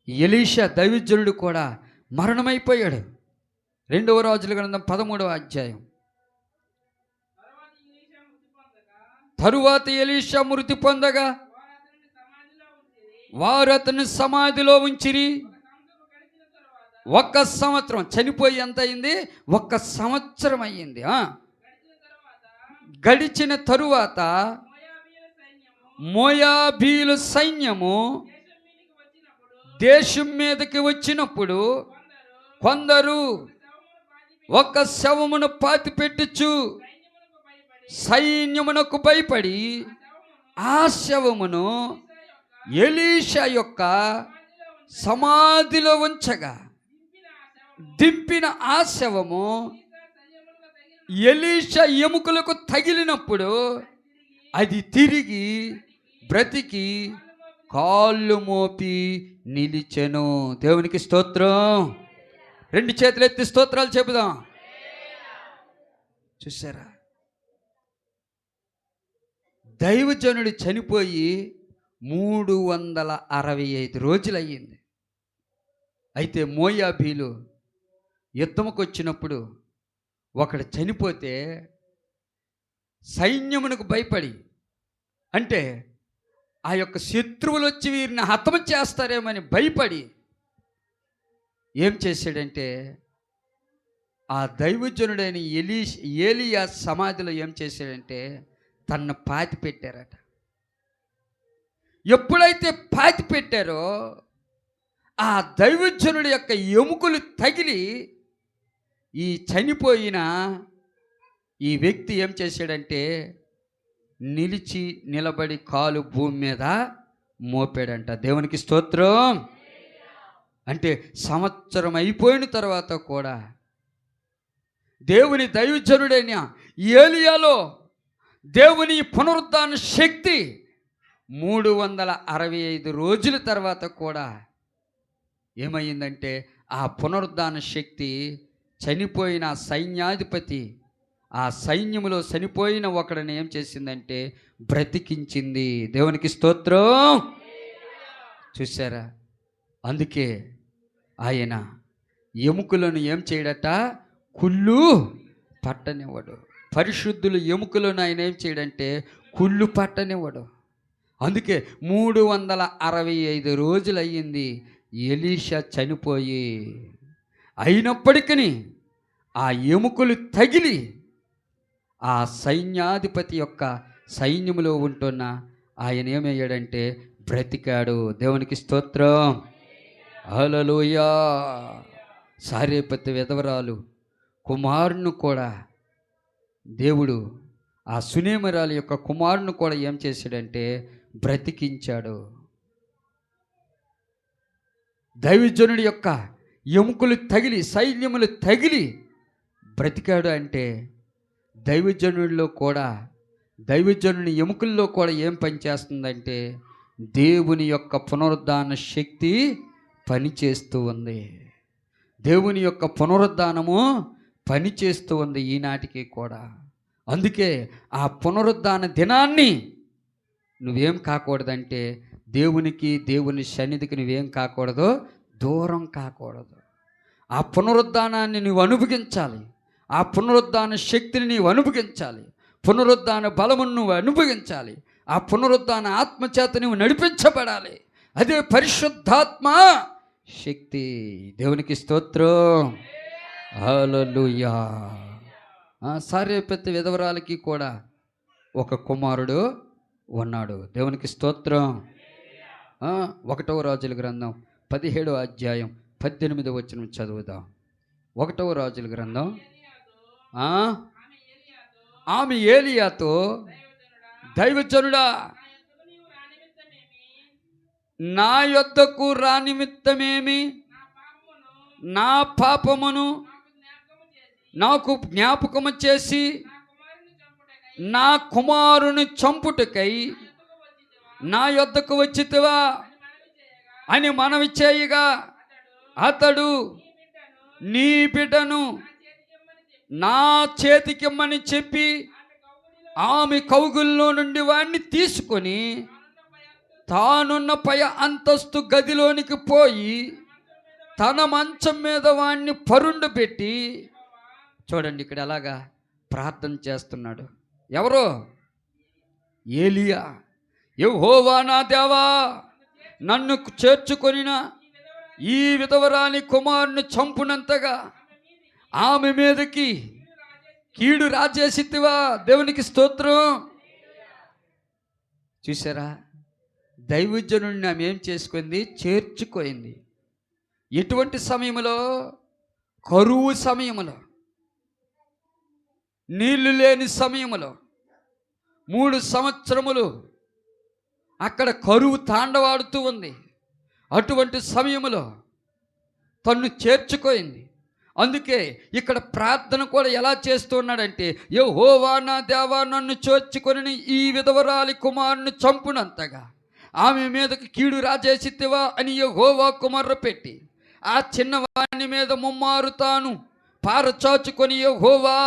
ఎలీషా దైవజనుడు కూడా మరణమైపోయాడు. 2వ రాజుల గ్రంథం 13వ అధ్యాయం. తరువాత ఎలీషా మృతి పొందగా వారు అతన్ని సమాధిలో ఉంచిరి. 1 సంవత్సరం, చనిపోయి ఎంత అయింది? 1 సంవత్సరం అయ్యింది. గడిచిన తరువాత మోయాబీల సైన్యము దేశం మీదకి వచ్చినప్పుడు కొందరు ఒక శవమును పాతిపెట్టుచు సైన్యమునకు భయపడి ఆ శవమును ఎలీషా యొక్క సమాధిలో ఉంచగా దింపిన ఆ శవము ఎలీషా ఎముకలకు తగిలినప్పుడు అది తిరిగి బ్రతికి కాళ్ళు మోపి నిలిచెను. దేవునికి స్తోత్రం. 2 చేతులు ఎత్తి స్తోత్రాలు చెబుదాం. చూసారా, దైవజనుడు చనిపోయి 365 రోజులు అయ్యింది. అయితే మోయాబీలు యుద్ధముకు వచ్చినప్పుడు ఒకడు చనిపోతే సైన్యమునకు భయపడి, అంటే ఆ యొక్క శత్రువులు వచ్చి వీరిని హతము చేస్తారేమని భయపడి ఏం చేశాడంటే ఆ దైవజనుడైన ఏలియా సమాధిలో ఏం చేశాడంటే తన్ను పాతి పెట్టారట. ఎప్పుడైతే పాతి పెట్టారో ఆ దైవజనుడి యొక్క ఎముకలు తగిలి ఈ చనిపోయిన ఈ వ్యక్తి ఏం చేశాడంటే నిలబడి కాలు భూమి మీద మోపాడంట. దేవునికి స్తోత్రం. అంటే సంవత్సరం అయిపోయిన తర్వాత కూడా దేవుని దైవజనుడైన ఏలియాలో దేవుని పునరుద్ధాన శక్తి 365 రోజుల తర్వాత కూడా ఏమైందంటే ఆ పునరుద్ధాన శక్తి చనిపోయిన సైన్యాధిపతి, ఆ సైన్యములో చనిపోయిన ఒకడిని ఏం చేసిందంటే బ్రతికించింది. దేవునికి స్తోత్రం. చూసారా? అందుకే ఆయన ఎముకలను ఏం చేయడట? కుళ్ళు పట్టనివ్వడు. పరిశుద్ధులు ఎముకలను ఆయన ఏం చేయడంటే కుళ్ళు పట్టనివ్వడు. అందుకే 365 రోజులు అయ్యింది ఎలీషా చనిపోయి. అయినప్పటికీ ఆ ఎముకలు తగిలి ఆ సైన్యాధిపతి యొక్క సైన్యములో ఉంటున్న ఆయన ఏమయ్యాడంటే బ్రతికాడు. దేవునికి స్తోత్రం. హల్లెలూయా. సారేపతి విధవరాలు కుమారుని కూడా దేవుడు, ఆ సునేమరాలు యొక్క కుమారుని కూడా ఏం చేశాడంటే బ్రతికించాడు. దైవజనుడి యొక్క ఎముకలు తగిలి, సైన్యములు తగిలి బ్రతికాడు అంటే దైవజనుడిలో కూడా, దైవజనుని ఎముకల్లో కూడా ఏం పనిచేస్తుందంటే దేవుని యొక్క పునరుద్ధాన శక్తి పనిచేస్తూ ఉంది. దేవుని యొక్క పునరుద్ధానము పనిచేస్తూ ఉంది ఈనాటికి కూడా. అందుకే ఆ పునరుద్ధాన దినాన్ని నువ్వేం కాకూడదంటే దేవునికి, దేవుని సన్నిధికి నువ్వేం కాకూడదు, దూరం కాకూడదు. ఆ పునరుద్ధానాన్ని నువ్వు అనుభవించాలి. ఆ పునరుద్ధాన శక్తిని నీవు అనుభవించాలి. పునరుద్ధాన బలమును నువ్వు అనుభవించాలి. ఆ పునరుద్ధాన ఆత్మచేత నువ్వు నడిపించబడాలి. అదే పరిశుద్ధాత్మ శక్తి. దేవునికి స్తోత్రం. హల్లెలూయా. సారేపతి విధవరాలకి కూడా ఒక కుమారుడు ఉన్నాడు. దేవునికి స్తోత్రం. 1వ రాజుల గ్రంథం 17వ అధ్యాయం 18వ వచనం చదువుదాం. 1వ రాజుల గ్రంథం. ఆమె ఏలియాతో, దైవజనుడా, నా యొద్దకు రానిమిత్తమేమి, నా పాపమును నాకు జ్ఞాపకము చేసి నా కుమారుని చంపుటకై నా యొద్దకు వచ్చితివా అని మనవి చేయగా, అతడు నీ బిడ్డను నా చేతికిమ్మని చెప్పి ఆమె కౌగుల్లో నుండి వాడిని తీసుకొని తానున్న పై అంతస్తు గదిలోనికి పోయి తన మంచం మీద వాడిని పరుండు పెట్టి, చూడండి ఇక్కడ ఎలాగా ప్రార్థన చేస్తున్నాడు. ఎవరో? ఏలియా. యెహోవా నా దేవా, నన్ను చేర్చుకొనిన ఈ విధవరాని కుమారుని చంపునంతగా ఆమె మీదకి కీడు రాజేసితివా. దేవునికి స్తోత్రం. చూసారా? దైవజనుడిని ఆమె ఏం చేసుకుంది? చేర్చుకోయింది. ఎటువంటి సమయంలో? కరువు సమయంలో, నీళ్లు లేని సమయంలో. 3 సంవత్సరములు అక్కడ కరువు తాండవాడుతూ ఉంది. అటువంటి సమయంలో తన్ను చేర్చుకోయింది. అందుకే ఇక్కడ ప్రార్థన కూడా ఎలా చేస్తున్నాడంటే, యెహోవా నా దేవా, నన్ను చేర్చుకొని ఈ విధవరాలి కుమారుని చంపునంతగా ఆమె మీదకి కీడు రాజేసితివా అని యెహోవా కుమార్ర పెట్టి ఆ చిన్నవాని మీద ముమ్మారు తాను పారచాచుకొని, యెహోవా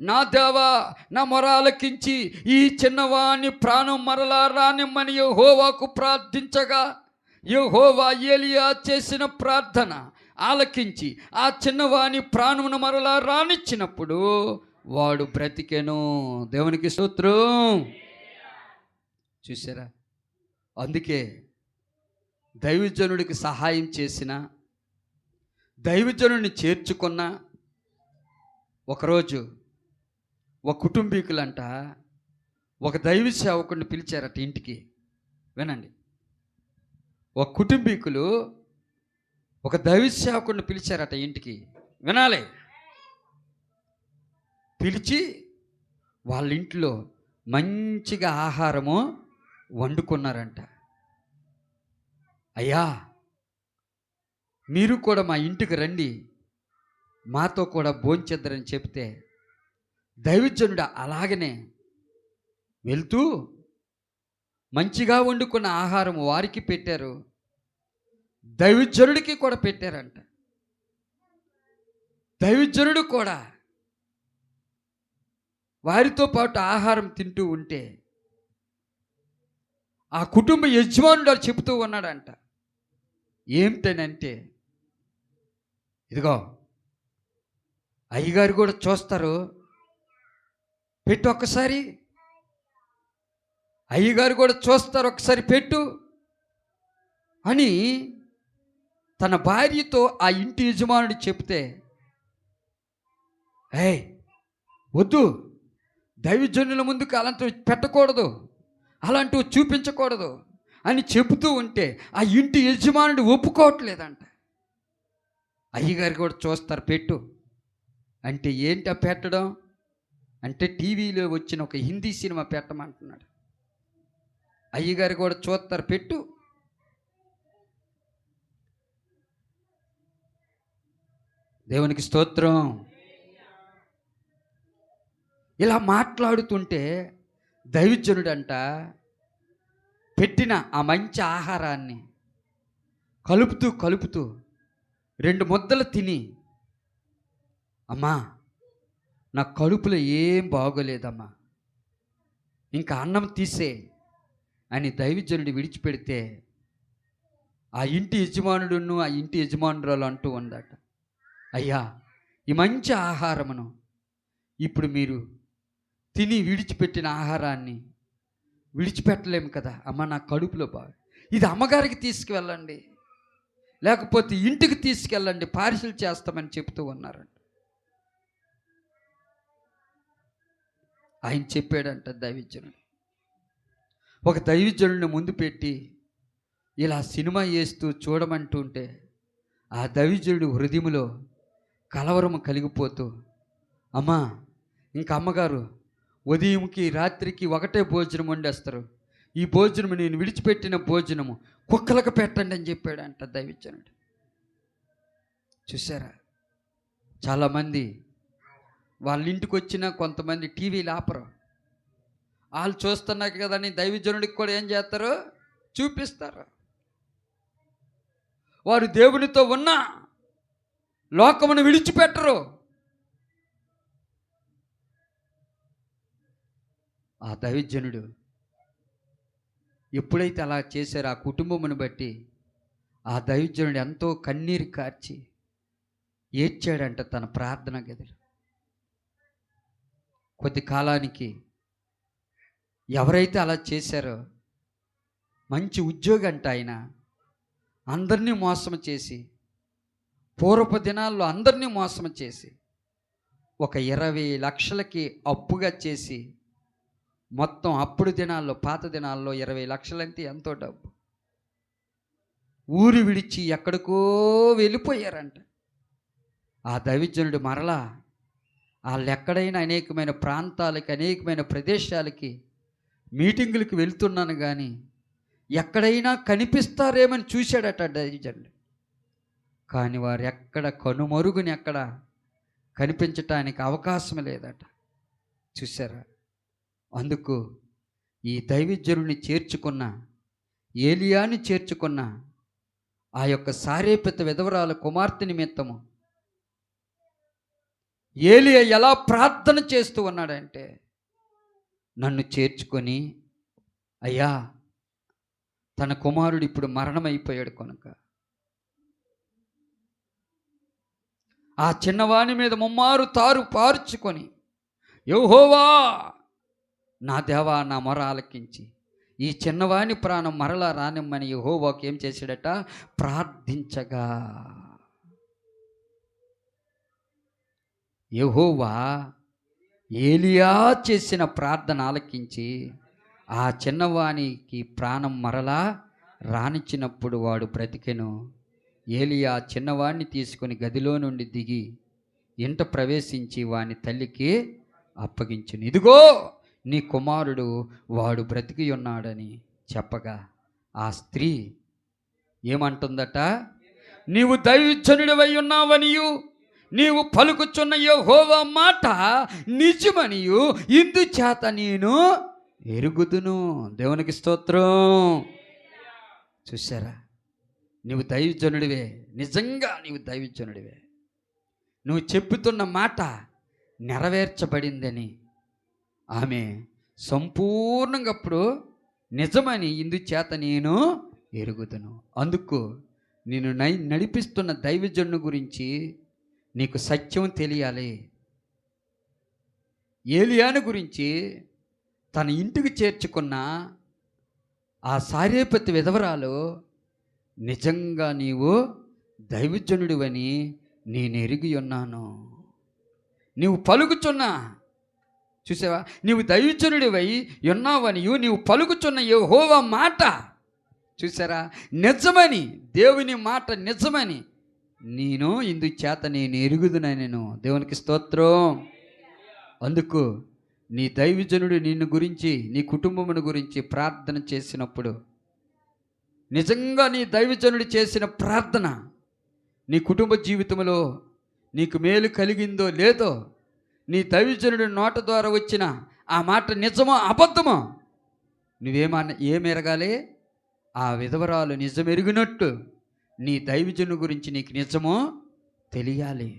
నా దేవా, నా మొరాలకించి ఈ చిన్నవాని ప్రాణం మరలా రానిమ్మని యెహోవాకు ప్రార్థించగా, యెహోవా ఏలియా చేసిన ప్రార్థన ఆలకించి ఆ చిన్నవాని ప్రాణమును మరలా రానిచ్చినప్పుడు వాడు బ్రతికెను. దేవునికి స్తోత్రం. చూసారా? అందుకే దైవజనుడికి సహాయం చేసిన, దైవజనుడిని చేర్చుకున్న ఒకరోజు ఒక కుటుంబీకులంట ఒక దైవ సేవకుడిని పిలిచారట ఇంటికి. వినండి. ఒక కుటుంబీకులు ఒక దైవ సేవకుడిని పిలిచారట ఇంటికి. వినాలి. పిలిచి వాళ్ళ ఇంట్లో మంచిగా ఆహారము వండుకున్నారంట. అయ్యా, మీరు కూడా మా ఇంటికి రండి, మాతో కూడా భోంచేద్దరని చెప్తే దైవజనుడు అలాగనే వెళ్తూ మంచిగా వండుకున్న ఆహారం వారికి పెట్టారు, దైవజనుడికి కూడా పెట్టారంట. దైవజనుడు కూడా వారితో పాటు ఆహారం తింటూ ఉంటే ఆ కుటుంబ యజమానుడు చెబుతూ ఉన్నాడంట, ఏమిటనంటే, ఇదిగో అయ్యగారు కూడా చూస్తారు, పెట్టు ఒక్కసారి, అయ్యగారు కూడా చూస్తారు, ఒకసారి పెట్టు అని తన భార్యతో ఆ ఇంటి యజమానుడు చెప్తే, ఏయ్ వద్దు, దైవజనుల ముందుకు అలాంటివి పెట్టకూడదు, అలాంటివి చూపించకూడదు అని చెబుతూ ఉంటే ఆ ఇంటి యజమానుడు ఒప్పుకోవట్లేదంట. అయ్యగారు కూడా చూస్తారు, పెట్టు అంటే ఏంటి పెట్టడం అంటే టీవీలో వచ్చిన ఒక హిందీ సినిమా పెట్టమంటున్నాడు. అయ్యగారు కూడా చూస్తారు, పెట్టు. దేవునికి స్తోత్రం. ఇలా మాట్లాడుతుంటే దైవజనుడంట పెట్టిన ఆ మంచి ఆహారాన్ని కలుపుతూ కలుపుతూ 2 ముద్దలు తిని, అమ్మా నా కడుపులో ఏం బాగోలేదమ్మా, ఇంకా అన్నం తీసే అని దైవజనుడు విడిచిపెడితే ఆ ఇంటి యజమానుడును ఆ ఇంటి యజమానురాలు అంటూ ఉందట, అయ్యా ఈ మంచి ఆహారమును ఇప్పుడు మీరు తిని విడిచిపెట్టిన ఆహారాన్ని విడిచిపెట్టలేము కదా అమ్మ, నా కడుపులో బాగా, ఇది అమ్మగారికి తీసుకువెళ్ళండి, లేకపోతే ఇంటికి తీసుకెళ్ళండి, పార్సిల్ చేస్తామని చెప్తూ ఉన్నారంట. ఆయన చెప్పాడంట దైవజనుడు. ఒక దైవజనుడిని ముందు పెట్టి ఇలా సినిమా వేస్తూ చూడమంటుంటే ఆ దైవజనుడు హృదయంలో కలవరము కలిగిపోతూ, అమ్మా ఇంకా అమ్మగారు ఉదయంకి రాత్రికి ఒకటే భోజనం వండేస్తారు, ఈ భోజనం నేను విడిచిపెట్టిన భోజనము కుక్కలకు పెట్టండి అని చెప్పాడంట దైవజనుడు. చూసారా, చాలామంది వాళ్ళ ఇంటికి వచ్చిన కొంతమంది టీవీలు ఆపరు, వాళ్ళు చూస్తున్నారు కదని దైవజనుడికి కూడా ఏం చేస్తారు, చూపిస్తారు. వారు దేవునితో ఉన్న లోకమును విడిచిపెట్టరు. ఆ దైవజనుడు ఎప్పుడైతే అలా చేశారో ఆ కుటుంబమును బట్టి ఆ దైవజనుడు ఎంతో కన్నీరు కార్చి ఏడ్చాడంట తన ప్రార్థన గదిలో. కొద్ది కాలానికి ఎవరైతే అలా చేశారో మంచి ఉద్యోగి అంట ఆయన, అందరినీ మోసం చేసి, పూర్వపు దినాల్లో అందరినీ మోసం చేసి ఒక 20 లక్షలకి అప్పుగా చేసి, మొత్తం అప్పుడు దినాల్లో పాత దినాల్లో 20 లక్షలంటే ఎంతో డబ్బు, ఊరు విడిచి ఎక్కడికో వెళ్ళిపోయారంట. ఆ దైవజనుడు మరలా వాళ్ళెక్కడైనా అనేకమైన ప్రాంతాలకి అనేకమైన ప్రదేశాలకి మీటింగులకి వెళ్తున్నాను కానీ ఎక్కడైనా కనిపిస్తారేమని చూశాడట దైవజనుడు. కానీ వారు ఎక్కడ కనుమరుగుని ఎక్కడ కనిపించటానికి అవకాశం లేదట. చూసారా, అందుకు ఈ దైవజనుడిని చేర్చుకున్న, ఏలియాని చేర్చుకున్న ఆ యొక్క సారేపత విధవరాల కుమార్తె నిమిత్తము ఏలియా ఎలా ప్రార్థన చేస్తూ ఉన్నాడంటే, నన్ను చేర్చుకొని అయ్యా తన కుమారుడు ఇప్పుడు మరణమైపోయాడు కనుక ఆ చిన్నవాని మీద ముమ్మారు తారు పార్చుకొని, యెహోవా నా దేవా నా మొర ఆలకించి ఈ చిన్నవాని ప్రాణం మరలా రానిమ్మని యెహోవాకు ఏం చేశాడట, ప్రార్థించగా యెహోవా ఏలియా చేసిన ప్రార్థన ఆలకించి ఆ చిన్నవానికి ప్రాణం మరలా రానిచ్చినప్పుడు వాడు బ్రతికెను. ఏలియా చిన్నవాడిని తీసుకొని గదిలో నుండి దిగి ఇంట ప్రవేశించి వాని తల్లికి అప్పగించును. ఇదిగో నీ కుమారుడు, వాడు బ్రతికి ఉన్నాడని చెప్పగా ఆ స్త్రీ ఏమంటుందట, నీవు దైవజనుడివై ఉన్నావనియు నీవు పలుకుచున్న యెహోవా మాట నిజమనియు ఇందుచేత నేను ఎరుగుదును. దేవునికి స్తోత్రం. చూసారా, నువ్వు దైవజనుడివే, నిజంగా నీవు దైవజనుడివే. నువ్వు చెప్పుతున్న మాట నెరవేర్చబడిందని ఆమె సంపూర్ణంగా అప్పుడు నిజమని ఇందుచేత నేను ఎరుగుదును. అందుకు నేను నడిపిస్తున్న దైవజనుని గురించి నీకు సత్యం తెలియాలి. ఏలియాను గురించి తన ఇంటికి చేర్చుకున్న ఆ సారేపతి విధవరాలు నిజంగా నీవు దైవజనుడివని నేను ఎరిగి ఉన్నాను. నీవు పలుకుచున్నా, చూసావా, నీవు దైవజనుడివై ఉన్నావనియు నీవు పలుకుచున్న యెహోవా మాట, చూసారా, నిజమని, దేవుని మాట నిజమని నేను ఇందుచేత నేను ఎరుగుదునని నేను. దేవునికి స్తోత్రం. అందుకు నీ దైవజనుడు నిన్ను గురించి, నీ కుటుంబమును గురించి ప్రార్థన చేసినప్పుడు, నిజంగా నీ దైవజనుడు చేసిన ప్రార్థన నీ కుటుంబ జీవితంలో నీకు మేలు కలిగిందో లేదో, నీ దైవజనుడి నోట ద్వారా వచ్చిన ఆ మాట నిజమో అబద్ధమో ఏమెరగాలి? ఆ విధవరాలు నిజమెరిగినట్టు నీ దైవజను గురించి నీకు నిజమో తెలియాలి.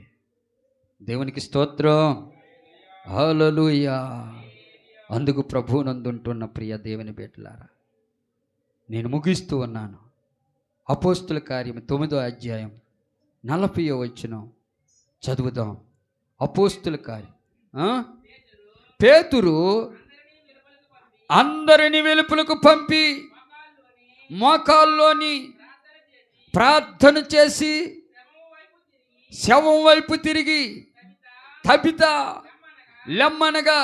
దేవునికి స్తోత్రం. హల్లెలూయా. అందుకు ప్రభువునందుంటున్న ప్రియ దేవుని బిడ్డలారా, నేను ముగిస్తూ ఉన్నాను. అపోస్తుల కార్యం 9వ అధ్యాయం 40వ వచనం చదువుదాం. అపోస్తుల కార్యం. పేతురు అందరిని వెలుపలకు పంపి మోకాల్లోని ప్రార్థన చేసి శవం వైపు తిరిగి తబిత లెమ్మనగా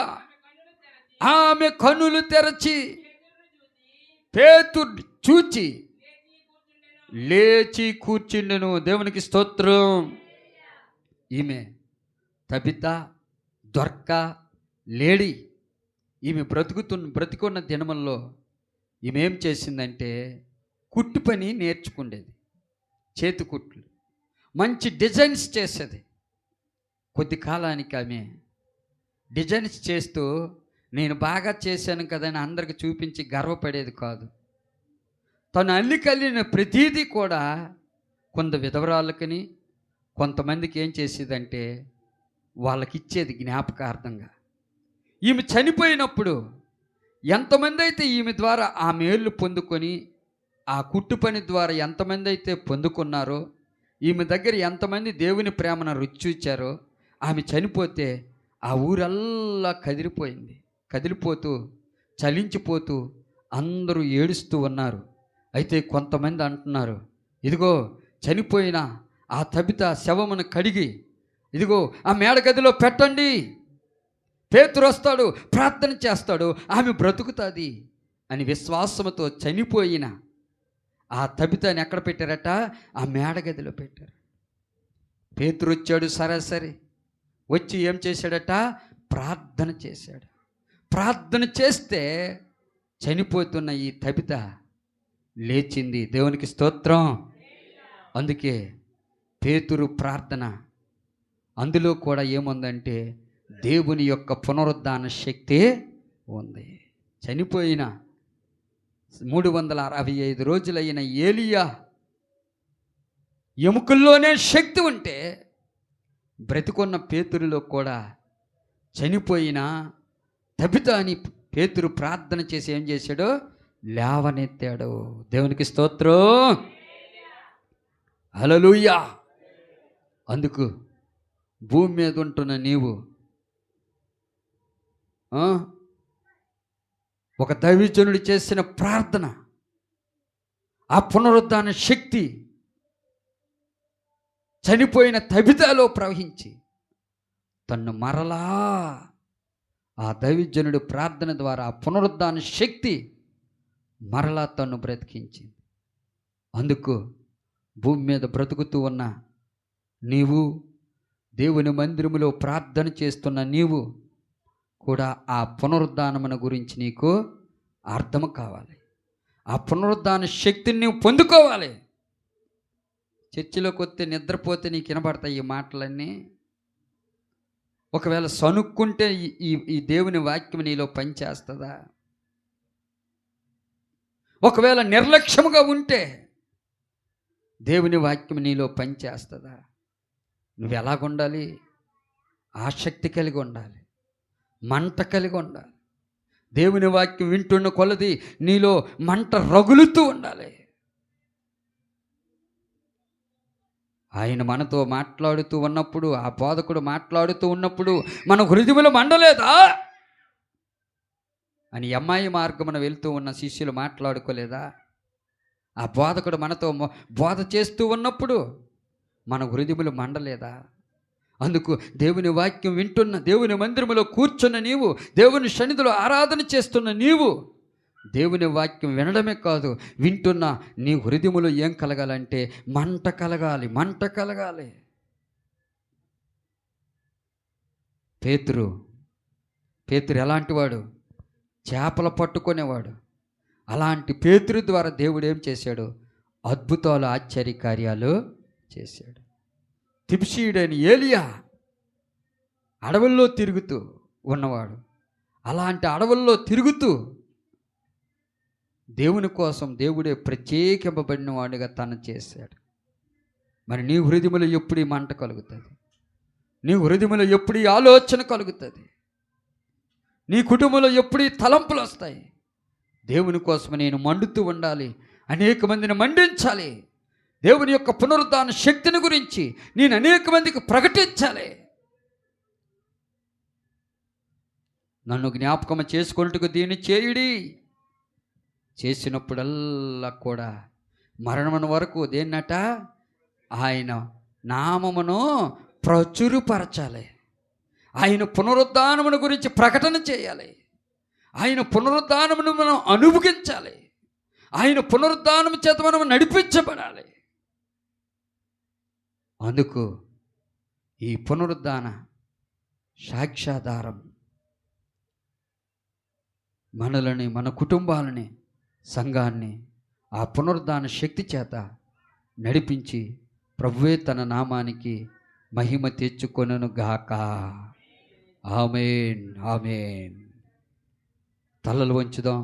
ఆమె కన్నులు తెరచి పేతురు చూచి లేచి కూర్చుండెను. దేవునికి స్తోత్రం. ఈమె తబిత దొర్క లేడీ. ఈమె బ్రతుకున్న దినముల్లో ఈమె ఏం చేసిందంటే కుట్టు పని నేర్చుకుండేది. చేతి కుట్లు, మంచి డిజైన్స్ చేసేది. కొద్ది కాలానికి ఆమె డిజైన్స్ చేస్తూ నేను బాగా చేశాను కదని అందరికి చూపించి గర్వపడేది కాదు. తను అల్లికల్లిన ప్రతీదీ కూడా కొంత విధవరాళ్ళకని కొంతమందికి ఏం చేసేదంటే వాళ్ళకి ఇచ్చేది జ్ఞాపకార్థంగా. ఈమె చనిపోయినప్పుడు ఎంతమంది అయితే ఈమె ద్వారా ఆ మేళ్ళు పొందుకొని ఆ కుట్టు పని ద్వారా ఎంతమంది అయితే పొందుకున్నారో, ఈమె దగ్గర ఎంతమంది దేవుని ప్రేమను రుచి చూచారో, ఆమె చనిపోతే ఆ ఊరల్లా కదిలిపోతూ చలించిపోతూ అందరూ ఏడుస్తూ ఉన్నారు. అయితే కొంతమంది అంటున్నారు, ఇదిగో చనిపోయిన ఆ తబిత శవమును కడిగి ఇదిగో ఆ మేడగదిలో పెట్టండి, పేతురు వస్తాడు, ప్రార్థన చేస్తాడు, ఆమె బ్రతుకుతుంది అని విశ్వాసంతో చనిపోయిన ఆ తబితని ఎక్కడ పెట్టారట? ఆ మేడగదిలో పెట్టారు. పేతురు వచ్చాడు, సరే వచ్చి ఏం చేశాడట? ప్రార్థన చేశాడు. ప్రార్థన చేస్తే చనిపోతున్న ఈ తబిత లేచింది. దేవునికి స్తోత్రం. అందుకే పేతురు ప్రార్థన అందులో కూడా ఏముందంటే దేవుని యొక్క పునరుద్ధాన శక్తి ఉంది. చనిపోయిన 365 రోజులైన ఏలియా ఎముకల్లోనే శక్తి ఉంటే, బ్రతికున్న పేతురులో కూడా చనిపోయిన తబిత అని పేతురు ప్రార్థన చేసి ఏం చేశాడో? లేవనెత్తాడు. దేవునికి స్తోత్రం. హల్లెలూయా. అందుకు భూమి మీద ఉంటున్న నీవు ఒక దైవజనుడు చేసిన ప్రార్థన, ఆ పునరుద్ధాన శక్తి చనిపోయిన తబితలో ప్రవహించి తన్ను మరలా ఆ దైవజనుడు ప్రార్థన ద్వారా ఆ పునరుద్ధాన శక్తి మరలా తన్ను బ్రతికించింది. అందుకు భూమి మీద బ్రతుకుతూ ఉన్న నీవు, దేవుని మందిరములో ప్రార్థన చేస్తున్న నీవు కూడా ఆ పునరుద్ధానమున గురించి నీకు అర్థం కావాలి. ఆ పునరుద్ధాన శక్తిని నీవు పొందుకోవాలి. చర్చిలోకి వస్తే నిద్రపోతే నీకు వినబడతాయి ఈ మాటలన్నీ. ఒకవేళ సనుక్కుంటే ఈ ఈ ఈ దేవుని వాక్యం నీలో పనిచేస్తుందా? ఒకవేళ నిర్లక్ష్యముగా ఉంటే దేవుని వాక్యం నీలో పనిచేస్తుందా? నువ్వు ఎలాగుండాలి? ఆసక్తి కలిగి ఉండాలి, మంట కలిగి ఉండాలి. దేవుని వాక్యం వింటున్న కొలది నీలో మంట రగులుతూ ఉండాలి. ఆయన మనతో మాట్లాడుతూ ఉన్నప్పుడు, ఆ బోధకుడు మాట్లాడుతూ ఉన్నప్పుడు మన హృదయంలో మండలేదా అని అమ్మాయి మార్గమున వెళ్తూ ఉన్న శిష్యులు మాట్లాడుకోలేదా? ఆ బోధకుడు మనతో బోధ చేస్తూ ఉన్నప్పుడు మన హృదయములు మండలేదా? అందుకు దేవుని వాక్యం వింటున్న, దేవుని మందిరములో కూర్చున్న నీవు, దేవుని సన్నిధిలో ఆరాధన చేస్తున్న నీవు, దేవుని వాక్యం వినడమే కాదు, వింటున్న నీ హృదయములో ఏం కలగాలంటే మంట కలగాలి, మంట కలగాలి. పేతురు ఎలాంటి వాడు? చేపలు పట్టుకునేవాడు. అలాంటి పేతురు ద్వారా దేవుడు ఏం చేశాడు? అద్భుతాలు, ఆశ్చర్య కార్యాలు చేశాడు. తిబ్షీయుడైన ఏలియా అడవుల్లో తిరుగుతూ ఉన్నవాడు. అలాంటి అడవుల్లో తిరుగుతూ దేవుని కోసం దేవుడే ప్రత్యేకింపబడిన వాడిగా తను చేశాడు. మరి నీ హృదయములో ఎప్పుడు ఈ మంట కలుగుతుంది? నీ హృదయములో ఎప్పుడు ఈ ఆలోచన కలుగుతుంది? నీ కుటుంబంలో ఎప్పుడు ఈ తలంపులు వస్తాయి? దేవుని కోసం నేను మండుతూ ఉండాలి, అనేక మందిని మండించాలి, దేవుని యొక్క పునరుద్ధాన శక్తిని గురించి నేను అనేక మందికి ప్రకటించాలి. నన్ను జ్ఞాపకం చేసుకున్నట్టుకు దీన్ని చేయుడి. చేసినప్పుడల్లా కూడా మరణం వరకు దేన్నట? ఆయన నామమును ప్రచురపరచాలి. ఆయన పునరుద్ధానమును గురించి ప్రకటన చేయాలి. ఆయన పునరుద్ధానమును మనం అనుభవించాలి. ఆయన పునరుద్ధానము చేత మనం నడిపించబడాలి. అందుకు ఈ పునరుద్ధాన సాక్ష్యాధారం మనలని, మన కుటుంబాలని, సంఘాన్ని ఆ పునరుద్ధాన శక్తి చేత నడిపించి ప్రభువే తన నామానికి మహిమ తెచ్చుకొనును గాక. ఆమేన్, ఆమేన్. తలలు వంచుదాం.